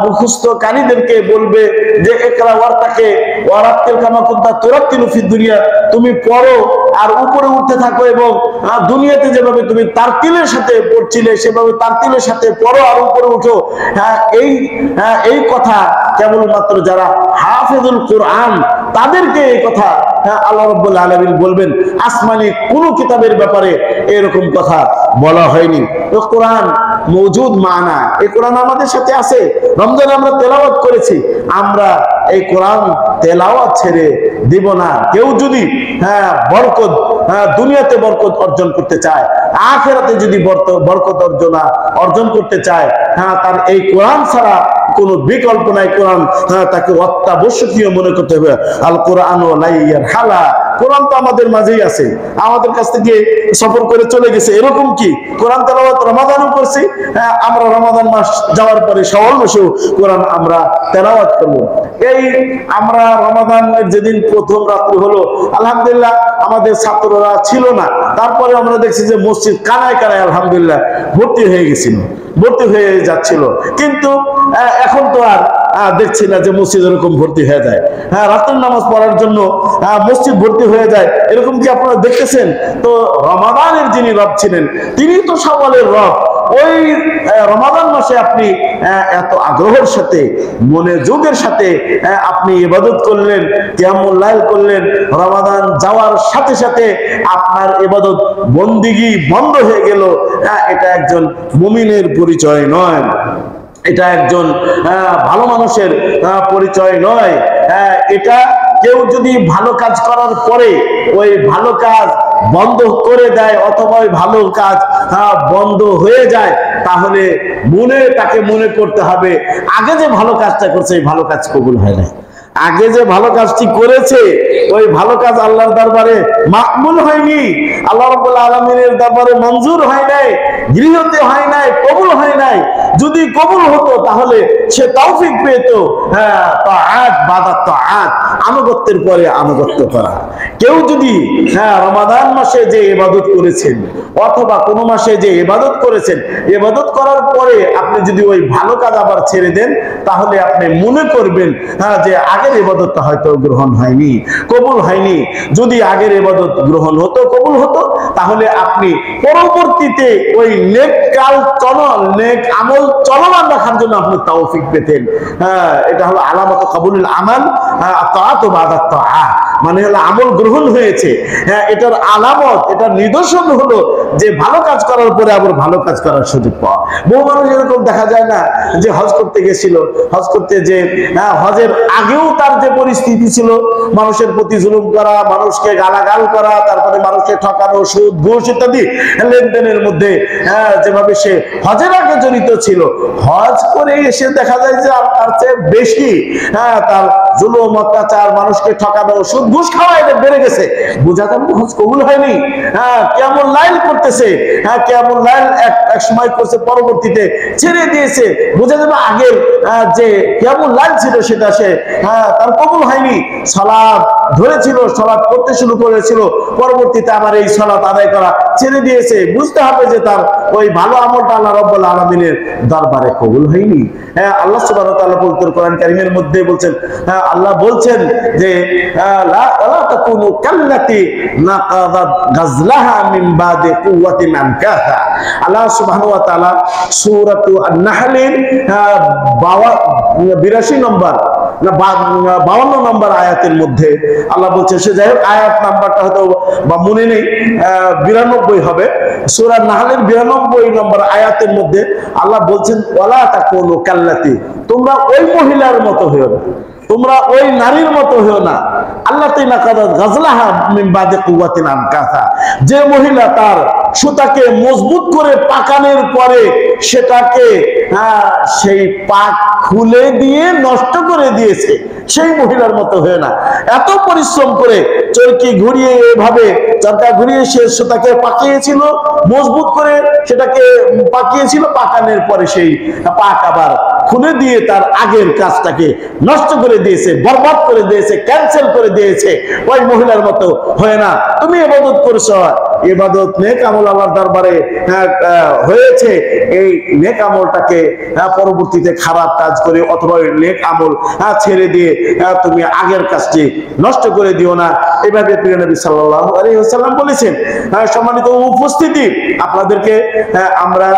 মুখস্থকারীদেরকে বলবে যে ইকরা ওয়ারতাকে ওয়ারাতিল কামা কুনতা তুরাতিলু ফিদ দুনিয়া, তুমি পড়ো আর উপরে উঠতে থাকো, এবং দুনিয়াতে যেভাবে তুমি তারতিলের সাথে পড়ছিলে সেভাবে তারতিলের সাথে পড়ো আর উপরে উঠো। এই কথা কেবলমাত্র যারা হাফেজুল কোরআন তাদেরকে এই কথা আল্লাহ রাব্বুল আলামিন বলবেন। আসমানি কোনো কিতাবের ব্যাপারে এরকম কথা বলা হয়নি। তো কোরআন মওজুদ মানা, এই কোরআন আমাদের সাথে আছে। রমজানে আমরা তেলাওয়াত করেছি, আমরা এই কোরআন তেলাওয়াত ছেড়ে দিব না। কেউ যদি বরকত দুনিয়াতে বরকত অর্জন করতে চায়, আখিরাতে যদি বরকত অর্জন করতে চায়, তার এই কোরআন ছাড়া কোনো বিকল্প নাই। কোরআন তাকে অত্যাবশ্যকীয় মনে করতে হবে। আল কোরআন হালা, কোরআন তো আমাদের মাঝেই আছে, আমাদের কাছ থেকে সফর করে চলে গেছে। এরকম কি কোরআন তেলাওয়াত রমাদানও করছি, আমরা রমাদান মাস যাওয়ার পরে শাওয়াল মাসেও কোরআন আমরা তেলাওয়াত করব। এই আমরা রমাদানের যেদিন প্রথম রাত্রি হলো, আলহামদুলিল্লাহ আমাদের ছাত্ররা ছিল না, তারপরে আমরা দেখছি যে মসজিদ কানায় কানায় আলহামদুলিল্লাহ ভর্তি হয়ে গেছিল, ভর্তি হয়ে যাচ্ছিল। কিন্তু এখন তো আর দেখছি না যে মসজিদ এরকম ভর্তি হয়ে যায়। রাতের নামাজ পড়ার জন্য মসজিদ ভর্তি হয়ে যায়, এরকম কি আপনারা দেখতেছেন? তো রমাদানের যিনি রব ছিলেন তিনি তো শাওয়ালের রব। ওই রমাদান মাসে আপনি এত আগ্রহের সাথে মনোযোগের সাথে আপনি ইবাদত করলেন, কিয়ামুল লাইল করলেন, রমাদান যাওয়ার সাথে সাথে আপনার ইবাদত বন্দিগি বন্ধ হয়ে গেল, এটা একজন মুমিনের পরিচয় নয়, এটা একজন ভালো মানুষের পরিচয় নয়। এটা কেউ যদি ভালো কাজ করার পরে ওই ভালো কাজ বন্ধ করে দেয় অথবা ওই ভালো কাজ বন্ধ হয়ে যায়, তাহলে তাকে মনে করতে হবে আগে যে ভালো কাজটা করছে এই ভালো কাজ কবুল হয় না, আগে যে ভালো কাজটি করেছে ওই ভালো কাজ আল্লাহর দরবারে মাকবুল হয়নি, আল্লাহ রাব্বুল আলামিনের দরবারে মঞ্জুর হয় নাই, গৃহীত হয় নাই, কবুল হয় নাই। যদি কবুল হতো তাহলে সে তৌফিক পেত তাআত বাদা তাআত, আনুগত্যের পরে আনুগত্য করা। কেউ যদি রমাদান মাসে যে ইবাদত করেছেন অথবা কোন মাসে যে ইবাদত করেছেন, ইবাদত করার পরে আপনি যদি ওই ভালো কাজ আবার ছেড়ে দেন, তাহলে আপনি মনে করবেন যে আগের ইবাদতটা হয়তো গ্রহণ হয়নি, কবুল হয়নি। যদি আগের ইবাদত গ্রহণ হতো, কবুল হতো, তাহলে আপনি পরবর্তীতে ওই নেক আমল চলমান রাখার জন্য আপনি তৌফিক তৌফিক পেতেন। এটা হলো আলামত কবুলুল আমাল, তাআত বাদা তাআত, মানে হলো আমল গ্রহণ হয়েছে। এটার আলামত, এটার নিদর্শন হলো যে ভালো কাজ করার পরে আবার ভালো কাজ করার সুযোগ পাওয়া। বহু মানুষ এরকম দেখা যায় না যে হজ করতে গেছিল, হজ করতে যে হজের আগেও তার যে পরিস্থিতি ছিল, মানুষের প্রতি জুলুম করা, মানুষকে গালাগাল করা, তারপরে মানুষকে ঠকানো, সুদ ঘুষ ইত্যাদি লেনদেনের মধ্যে যেভাবে সে হজের আগে জড়িত ছিল, হজ করে এসে দেখা যায় যে তার চেয়ে বেশি তার জুলুম, অত্যাচার, মানুষকে ঠকানো, সুদ ঘুষ খাওয়া এটা বেড়ে গেছে। বোঝা যাবে হজ কবুল হয়নি। কেমন লাইল করতেছে, কেমন লাইল এক সময় করছে, পরবর্তীতে ছেড়ে দিয়েছে। বোঝা যাবে আগের যে কেমন লাইল ছিল সেটা সে তার কবুল হয়নি। সালাত ধরেছিল, সালাত করতে শুরু করেছিল, পরবর্তীতে আমার এই সালাত আদায় করা ছেড়ে দিয়েছে। বুঝতে হবে যে তার ওই ভালো আমলটা আল্লাহ রাব্বুল আলামিনের দরবারে কবুল হয়নি। আল্লাহ সুবহানাহু ওয়া তাআলা পবিত্র কোরআন কারীমের মধ্যে বলছেন, আল্লাহ বলছেন যে লা তাকুনু কাল্লাতি নাকাযাত গাজলাহা মিন বাদি কুওয়াতিন আনকাসা। আল্লাহ সুবহানাহু ওয়া তাআলা সূরাতুল নাহলের 82 নম্বর না 52 নম্বর আয়াতের মধ্যে আল্লাহ বলছেন, সে যাই হোক আয়াত নাম্বারটা হয়তো বা মনে নেই, 92 হবে। সূরা নাহলের 92 নম্বর আয়াতের মধ্যে আল্লাহ বলছেন, ওয়ালা তাকুনু কাল্লাতি, তোমরা ওই মহিলার মতো হইও না, তোমরা ওই নারীর মতো হইও না, আল্লাতী নাকাযাত গাজলাহা মিন বাদি কুওয়াতিন আনকাসা, যে মহিলা তার সুতাকে মজবুত করে পাকানোর পরে সেটাকে সেই পাক খুলে দিয়ে নষ্ট করে দিয়েছে, সেই মহিলার মতো হয়ে না। এত পরিশ্রম করে চরকি ঘুরিয়ে, এভাবে চরকা ঘুরিয়ে সে সুতাকে পাকিয়েছিল, মজবুত করে সেটাকে পাকিয়েছিল, পাকানোর পরে সেই পাক আবার খুলে দিয়ে তার আগের কাজটাকে নষ্ট করে দিয়েছে, বরবাদ করে দিয়েছে, ক্যান্সেল করে দিয়েছে। ওই মহিলার মতো হয় না। তুমি ইবাদত করছো, ইবাদত নেক আমল আল্লাহর দরবারে হয়েছে, এই নেক আমলটাকে পরবর্তীতে খারাপ কাজ করে অথবা নেক আমল ছেড়ে দিয়ে তুমি আগের কাজটি নষ্ট করে দিও না। এভাবে প্রিয় নবী সাল্লাল্লাহু আলাইহি ওয়াসাল্লাম বলেছেন। সম্মানিত উপস্থিতি, আপনাদেরকে আমরা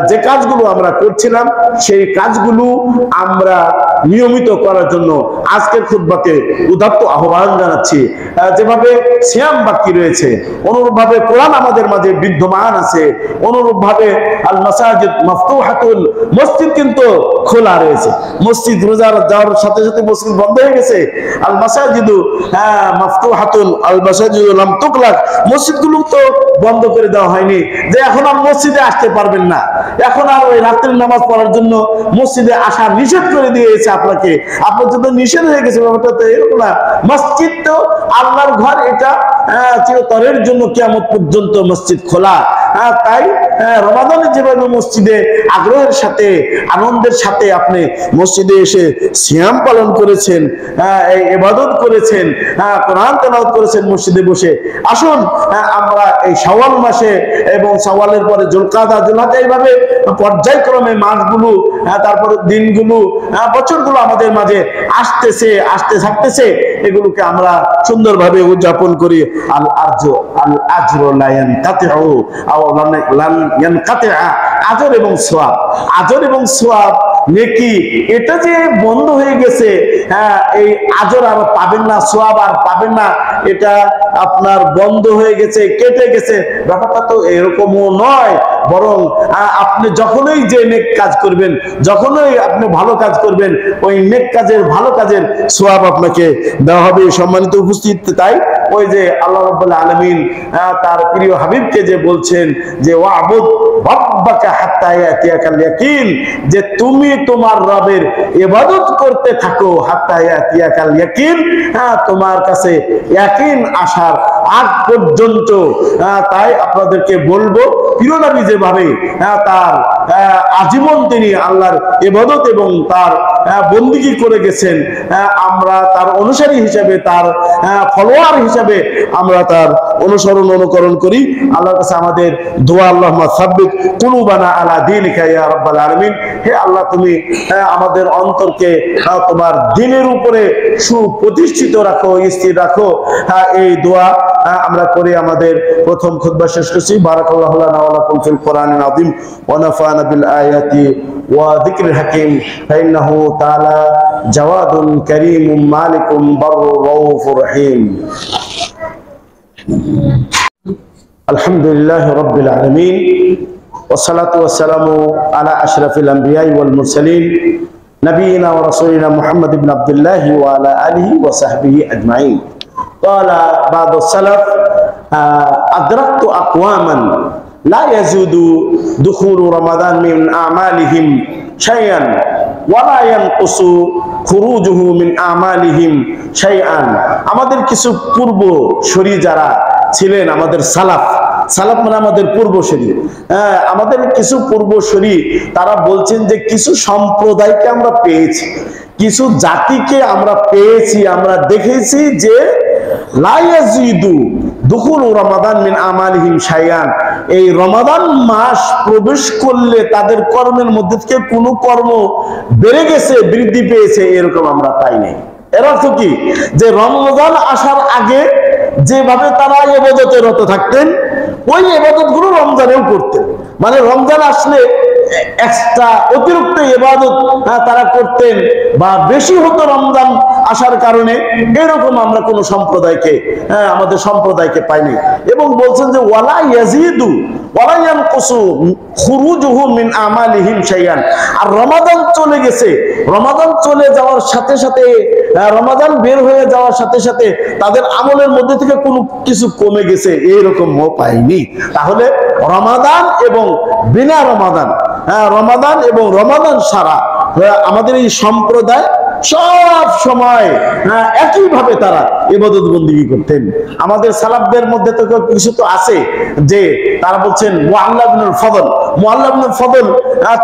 যে কাজগুলো আমরা করছিলাম সেই কাজগুলো আমরা নিয়মিত করার জন্য আজকের খুতবাতে উদাত্ত আহ্বান জানাচ্ছি। যেভাবে সিয়াম বাকি রয়েছে, অনুরূপভাবে কোরআন আমাদের মাঝে বিদ্যমান আছে, অনুরূপভাবে আল মাসাজিদ মাফতুহাতুল, মসজিদ কিন্তু খোলা রয়েছে। মসজিদ রোজার যাওয়ার সাথে সাথে মসজিদ বন্ধ হয়ে গেছে। আল মাসাজিদু মাফতুহাতুল আল মাসাজিদু লাম তুগলাক, মসজিদগুলো তো বন্ধ করে দেওয়া হয়নি যে এখন আর মসজিদে আসতে পারবেন না, এখন আর ওই রাত্রির নামাজ পড়ার জন্য মসজিদে আসা নিষেধ করে দিয়েছে আপনাকে, আপনার জন্য নিষেধ হয়ে গেছে। ব্যাপারটা তো এরকম না। মসজিদ তো আল্লাহর ঘর, এটা চিরতরের জন্য কিয়ামত পর্যন্ত মসজিদ খোলা। তাই রমাদানে যেভাবে মসজিদে আগ্রহের সাথে, আনন্দের সাথে আপনি মসজিদে এসে সিয়াম পালন করেছেন, ইবাদত করেছেন, কোরআন তেলাওয়াত করেছেন মসজিদে বসে, আসুন আমরা এই শাওয়াল মাসে এবং শাওয়ালের পরে যুলকাদা, যুলহাজ্জা, এইভাবে পর্যায়ক্রমে মাসগুলো, তারপরে দিনগুলো, বছরগুলো আমাদের মাঝে আসতে থাকতেছে, এগুলোকে আমরা সুন্দরভাবে উদযাপন করি। আল আজরু লা ইয়ানকাতিউ আও লান ইয়ানকাতিআ, আজর এবং সওয়াব, আজর এবং সওয়াব, নেকি, এটা যে বন্ধ হয়ে গেছে, এই আজর আর পাবেন না, সওয়াব আর পাবেন না, এটা আপনার বন্ধ হয়ে গেছে, কেটে গেছে, ব্যাপারটা তো এরকমও নয়। বরং আপনি যখনই যে নেক কাজ করবেন, যখনই আপনি ভালো কাজ করবেন, ওই নেক কাজের, ভালো কাজের সওয়াব আপনাকে দেওয়া হবে। সম্মানিত উপস্থিত, তাই ওই যে আল্লাহ রাব্বুল আলামিন তার প্রিয় হাবিবকে যে বলছেন যে ওয়াবুদ রাব্বাকা হাত্তা ইয়াতিয়াকাল ইয়াকিন, যে তুমি তোমার রবের ইবাদত করতে থাকো, হাত্তা ইয়াতিয়াকাল ইয়াকিন, তোমার কাছে ইয়াকিন আসার আগ পর্যন্ত। তাই আপনাদেরকে বলবো, প্রিয় নবী যেভাবে তার আজীবন তিনি আল্লাহর ইবাদত এবং তার বন্দেগী করে গেছেন, আমরা তার অনুসারী হিসেবে, তার ফলোয়ার হিসেবে আমরা তার অনুসরণ, অনুকরণ করি। আল্লাহর কাছে আমাদের দোয়া, আল্লাহুম্মা সাব্বিত কুলুবানা আলা দীনিকা ইয়া রাব্বাল আলামিন। হে আল্লাহ, তুমি আমাদের অন্তরকে তোমার দ্বীনের উপরে সুপ্রতিষ্ঠিত রাখো, স্থির রাখো। এই দোয়া আমরা করে আমাদের প্রথম খুতবা শেষ করছি। বারাকাল্লাহু লানা ওয়া লাকুম ফিল কোরআনিল আযীম ওয়া নাফা'না বিল আয়াতি ওয়া যিকরিল হাকীম ফাইন্নাহু তাআলা জাওয়াদুন কারীমুম মালিকুম বাররুর রাউফুর রহিম। আলহামদুলিল্লাহি রাব্বিল আলামিন والصلاة والسلام على أشرف الأنبياء والمرسلين نبينا ورسولنا محمد بن عبد الله وعلى آله وصحبه أجمعين. قال بعض السلف أدركت أقواما لا يزيد دخول رمضان من أعمالهم شيئا ولا ينقص خروجه من أعمالهم شيئا. আমাদের কিছু পূর্ব শরী যারা ছিলেন, আমাদের সালাফ মানে আমাদের পূর্বসূরি, আমাদের কিছু পূর্বসূরি তারা বলছেন যে কিছু সম্প্রদায়কে আমরা পেয়েছি, কিছু জাতিকে আমরা পেয়েছি, আমরা দেখেছি যে লা ইয়াজিদু দুখুলু রমাদান মিন আমালিহিম শাইআন, এই রমাদান মাস প্রবেশ করলে তাদের কর্মের মধ্যে থেকে কোনো কর্ম বেড়ে গেছে, বৃদ্ধি পেয়েছে, এরকম আমরা পাই নাই। এর অর্থ কি? যে রমজান আসার আগে যেভাবে তারা ইবাদতে রত থাকতেন, ওই ইবাদত গুলো রমজানেও করতেন। মানে রমজান আসলে এক্সট্রা অতিরিক্ত ইবাদত তারা করতেন বা বেশি হতো রমজান আসার কারণে, এরকম আমরা কোন সম্প্রদায়কে আমাদের সম্প্রদায়কে পাইনি। এবং বলছেন যে ওয়ালা ইয়াজিদু ওয়ালা ইয়ানকুসু খুরুজুহু মিন আমালিহিম শাইআন। আর রমাদান চলে গেছে, রমাদান চলে যাওয়ার সাথে সাথে, রমাদান বের হয়ে যাওয়ার সাথে সাথে তাদের আমলের মধ্যে থেকে কোনো কিছু কমে গেছে, এইরকম পাইনি। তাহলে রমাদান এবং বিনা রমাদান, রমাদান এবং রমাদান সারা আমাদের এই সম্প্রদায় সব সময় একইভাবে তারা ইবাদত বন্দেগী করতেন। আমাদের সালাফদের মধ্যে তো কিছু তো আছে যে তারা বলছেন মুআল্লা ইবনুল ফদল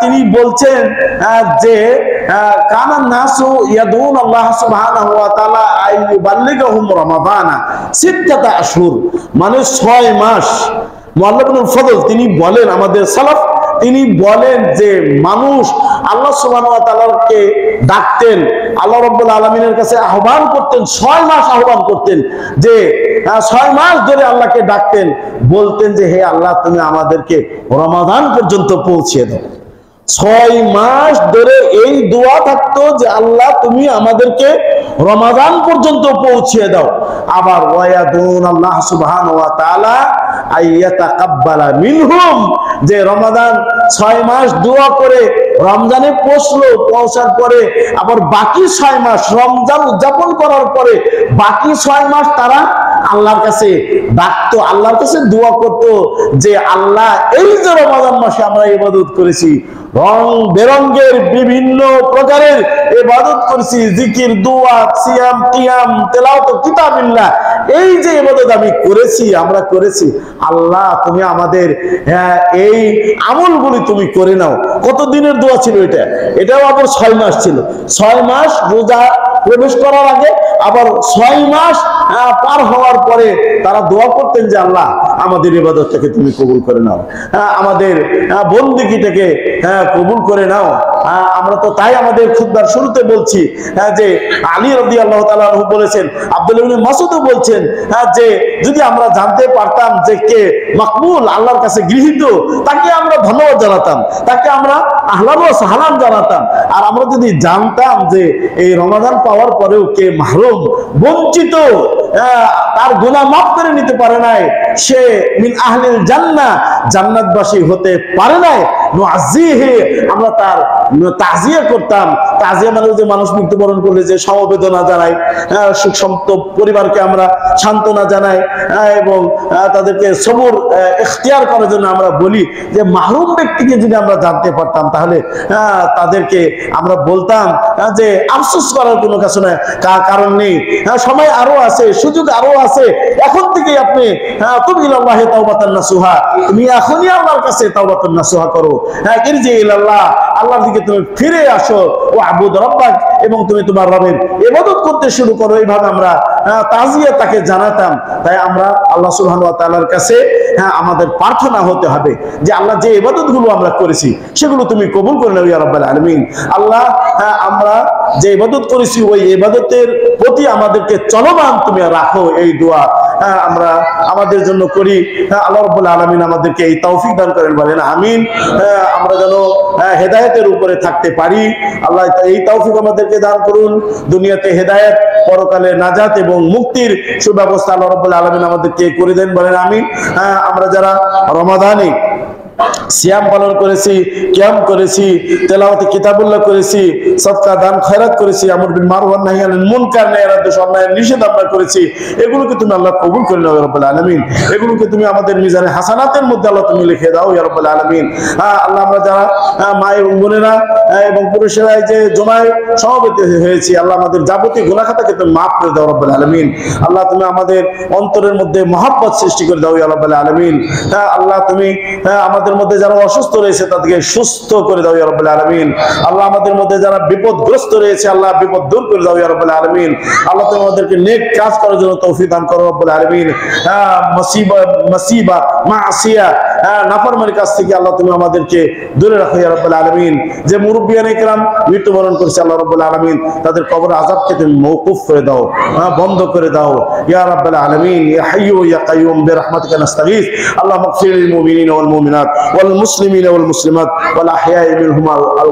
তিনি বলছেন যে কানা নাসু ইয়াদুন আল্লাহ সুবহানাহু ওয়া তাআলা আইয়ুবাল্লিগাহুম রমাদানা সিত্তাতা আশহুর, মানে 6 মাস। মুআল্লা ইবনুল ফদল তিনি বলেন, আমাদের সালাফ তিনি বলেন যে মানুষ আল্লাহ সুবহানাহু ওয়া তাআলাকে ডাকতেন, আল্লাহ রাব্বুল আলামিনের কাছে আহ্বান করতেন, 6 মাস আহ্বান করতেন, যে 6 মাস ধরে আল্লাহকে ডাকতেন, বলতেন যে হে আল্লাহ তুমি আমাদেরকে রমাদান পর্যন্ত পৌঁছে দাও। 6 মাস ধরে এই দোয়া থাকতো যে আল্লাহ তুমি আমাদেরকে রমাদান পর্যন্ত পৌঁছে দাও। আবার ওয়ায়াদুন আল্লাহ সুবহানাহু ওয়া তাআলা আইয়াতাকাব্বালা মিনহুম, যে রমাদান 6 মাস দোয়া করে রমজানে পৌঁছার পরে আবার বাকি 6 মাস রমজান উদযাপন করার পরে বাকি 6 মাস তারা আল্লাহর কাছে ডাকতো, আল্লাহর কাছে দোয়া করতো যে আল্লাহ এই যে রমাদান মাসে আমরা ইবাদত করেছি, রং বেরঙ্গের বিভিন্ন প্রকারের ইবাদত করেছি, জিকির, দোয়া, সিয়াম, কিয়াম, তেলাওয়াত কিতাবিল্লাহ, এই যে ইবাদত আমি করেছি, আমরা করেছি, আল্লাহ তুমি আমাদের এই আমলগুলি তুমি করে নাও। কত দিনের দোয়া ছিল এটা? এটাও আবার 6 মাস ছিল। 6 মাস রোজা প্রবেশ করার আগে, আবার 6 মাস পার হওয়ার পরে তারা দোয়া করতেন যে আল্লাহ আমাদের ইবাদতটাকে তুমি কবুল করে নাও, আমাদের বন্দেগীটাকে কবুল করে নাও। আমরা তো তাই আমাদের খুতবার শুরুতে বলছি যে আলী রাদিয়াল্লাহু তাআলা আনহু বলেছেন, আব্দুল্লাহ ইবনে মাসউদও বলছেন যে যদি আমরা জানতে পারতাম যে কে মাকবুল, আল্লাহর কাছে গৃহীত, তাকে আমরা ধন্যবাদ জানাতাম, তাকে আমরা আহলান ওয়া সাহলান জানাতাম। আর আমরা যদি জানতাম যে এই রমাদান পাওয়ার পরেও কে মাহরুম, বঞ্চিত, তার গুনাহ মাফ করে নিতে পারে নাই, সে মিন আহলিল জান্নাহ, জান্নাতবাসী হতে পারে নাই, নুআযিহি, আমরা তার তাজিয়া করতাম। তাজিয়া মানে যে মানুষ মৃত্যুবরণ করলে যে সমবেদনা জানাই, সুখ সন্তোষ পরিবারকে আমরা সান্ত্বনা জানাই এবং তাদেরকে সবর ইখতিয়ার করার জন্য আমরা বলি যে মাহরুম ব্যক্তিকে যদি আমরা জানতে পারতাম তাহলে তাদেরকে আমরা বলতাম যে আফসোস করার কোনো কারণ নেই, সময় আরো আছে, সুযোগ আরো আছে, এখন থেকে আপনি তুমি ইলাল্লাহি তাওবাতান নাসুহা, তুমি এখনই আল্লাহর কাছে তাওবাতান নাসুহা করো, ইরজি ইলাল্লাহ, আল্লাহর দিকে তুমি ফিরে আসো, ও আবুদ রাব্বাক, এবং তুমি তোমার রবের ইবাদত করতে শুরু করো। এইভাবে আমরা তাজিয়া তাকে জানাতাম। তাই আমরা আল্লাহ সুবহানাহু ওয়া তাআলার কাছে আমাদের প্রার্থনা হতে হবে যে আল্লাহ যে ইবাদতগুলো আমরা করেছি সেগুলো তুমি কবুল করে নাও ইয়া রাব্বাল আলামিন। আল্লাহ আমরা যে ইবাদত করেছি ওই ইবাদতের প্রতি আমাদেরকে চলমান তুমি রাখো, এই দোয়া আমরা আমাদের জন্য করি। আল্লাহ রাব্বুল আলামিন আমাদেরকে এই তৌফিক দান করেন, বলেন আমিন। আমরা যেন হেদায়েতের উপরে থাকতে পারি, আল্লাহ এই তৌফিক আমাদেরকে দান করুন। দুনিয়াতে হেদায়েত, পরকালে নাজাত এবং মুক্তির সুব্যবস্থা আল্লাহ রাব্বুল আলামিন আমাদেরকে করে দেন, বলেন আমিন। আমরা যারা রমাদানে সিয়াম পালন করেছি, কিয়াম করেছি, তেলাওয়াতে কিতাবুল্লাহ করেছি, সদকা দান খয়রাত করেছি, আমর বিল মারুফ ওয়ান নাহি আনিল মুনকার অন্যায়ের নিষেধ আমরা করেছি, এগুলোকে তুমি আল্লাহ কবুল করে নাও ইয়া রাব্বুল আলামিন। এগুলোকে তুমি আমাদের মিজানে হাসানাতের মধ্যে আল্লাহ তুমি লিখে দাও ইয়া রাব্বুল আলামিন। আল্লাহ আমরা যারা মা এবং বোনেরা এবং পুরুষেরা যে জমায় সমবেত হয়েছি, আল্লাহ আমাদের যাবতীয় গুনাহ খাতাকে তুমি মাফ করে দাও রাব্বুল আলামিন। আল্লাহ তুমি আমাদের অন্তরের মধ্যে মহব্বত সৃষ্টি করে দাও ইয়া রাব্বুল আলামিন। আল্লাহ তুমি আমাদের মধ্যে যারা অসুস্থ রয়েছে তাদেরকে সুস্থ করে দাও ইয়া রাব্বুল আলামিন। আল্লাহ আমাদের মধ্যে যারা বিপদগ্রস্ত রয়েছে, আল্লাহ বিপদ দূর করে দাও ইয়া রাব্বুল আলামিন। আল্লাহ তুমি আমাদেরকে নেক কাজ করার জন্য তৌফিক দান করো রাব্বুল আলামিন। মাসিবা মাসিয়া নাফরমানির কাছ থেকে আল্লাহ তুমি আমাদেরকে দূরে রাখো ইয়া রাব্বুল আলামিন। যে মুরব্বিয়ানে কিরাম মৃত্যুবরণ করেছে আল্লাহ রাব্বুল আলামিন, তাদের কবর আযাবকে তুমি মওকুফ করে দাও, বন্ধ করে দাও ইয়া রাব্বুল আলামিন। ইয়া হাইয়্যু ইয়া কাইয়্যুম বিরহমাতিকা নাস্তাগীথ। আল্লাহুম্মা ইগফির লিল মুমিনিনা ওয়াল মুমিনাত ওয়াল মুসলিমিনা ওয়াল মুসলিমাত ওয়াল আহইয়াই মিনহুম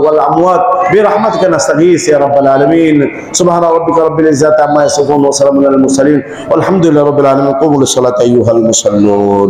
ওয়াল আমওয়াত বিরহমাতিকা নাস্তাগীথ ইয়া রাব্বুল আলামিন। সুবহানা রাব্বিকা রাব্বিল ইজ্জাতি আম্মা ইয়াসিফুন ওয়া সালামুন আলাল মুরসালিন ওয়ালহামদুলিল্লাহি রাব্বিল আলামিন। কুমু লিস-সালাতি আইয়ুহাল মুসাল্লুন।